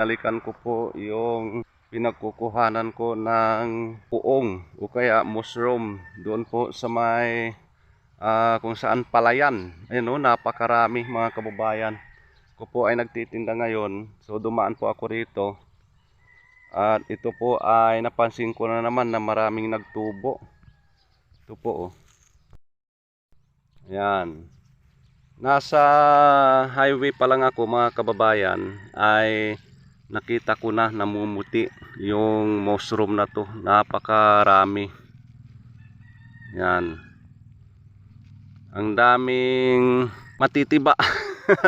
Nalikan ko po yung pinagkukuhanan ko ng puong o kaya mushroom doon po sa may kung saan palayan. Ayun o, napakarami mga kababayan. Ko po ay nagtitinda ngayon. So dumaan po ako rito. At ito po ay napansin ko na naman na maraming nagtubo. Ito po oh. Ayan. Nasa highway pa lang ako mga kababayan ay nakita ko na namumuti yung mushroom na to. Napakarami. Yan. Ang daming matitiba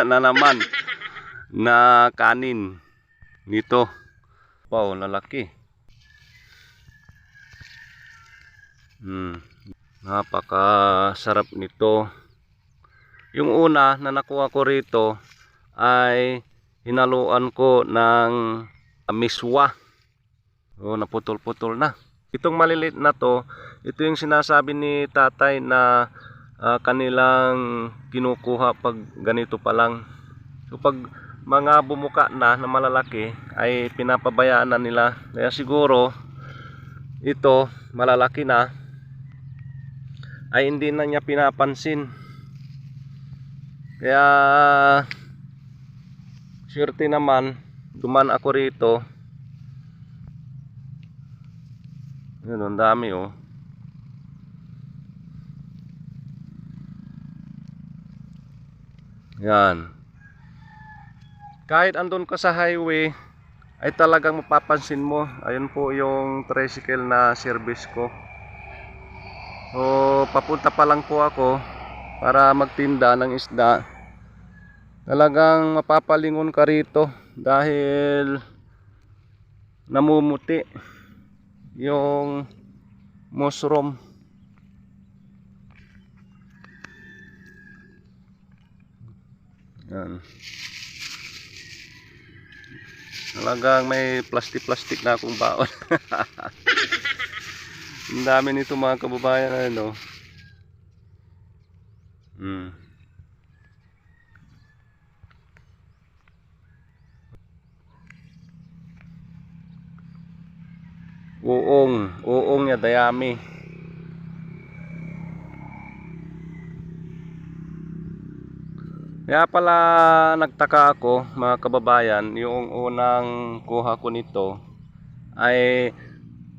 na naman na kanin nito. Wow, lalaki. Napakasarap nito. Yung una na nakuha ko rito ay hinaluan ko ng miswa. Oh, naputol-putol na. Itong maliliit na to, ito yung sinasabi ni tatay na kanilang kinukuha pag ganito pa lang. So pag mga bumuka na malalaki ay pinapabayaan na nila. Kaya siguro ito malalaki na ay hindi na niya pinapansin. Kaya swerte naman duman ako rito. Yun, ang dami oh. Yan. Kahit andun ka sa highway ay talagang mapapansin mo. Ayun po yung tricycle na service ko. So papunta pa lang po ako para magtinda ng isda. Talagang mapapalingon ka rito dahil namumuti yung mushroom. Yan. Talagang may plastic na akong baon. Ang dami nito mga kababayan ano. Uong niya dayami. Kaya pala nagtaka ako mga kababayan, yung unang kuha ko nito ay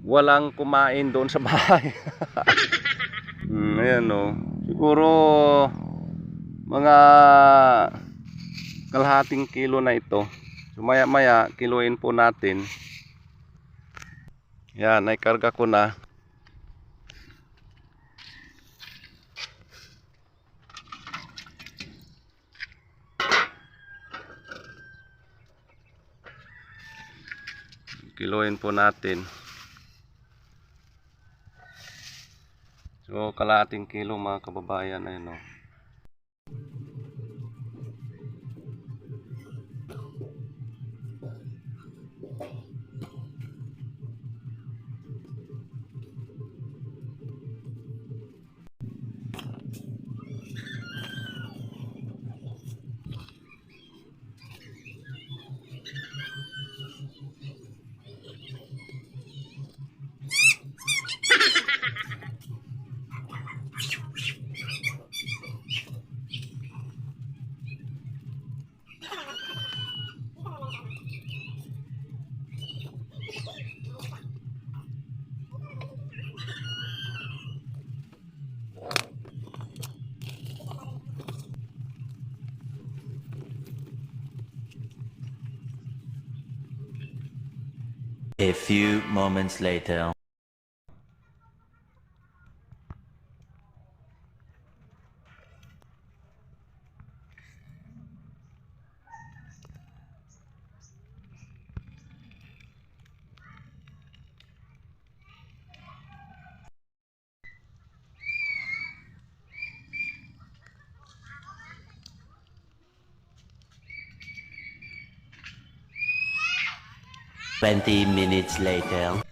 walang kumain doon sa bahay. Ayan o. Siguro mga kalahating kilo na ito. So maya maya kiluin po natin. Yan, naikarga ko na. Kiluin po natin. So kalahating kilo mga kababayan ayun o. A few moments later. "20 minutes later."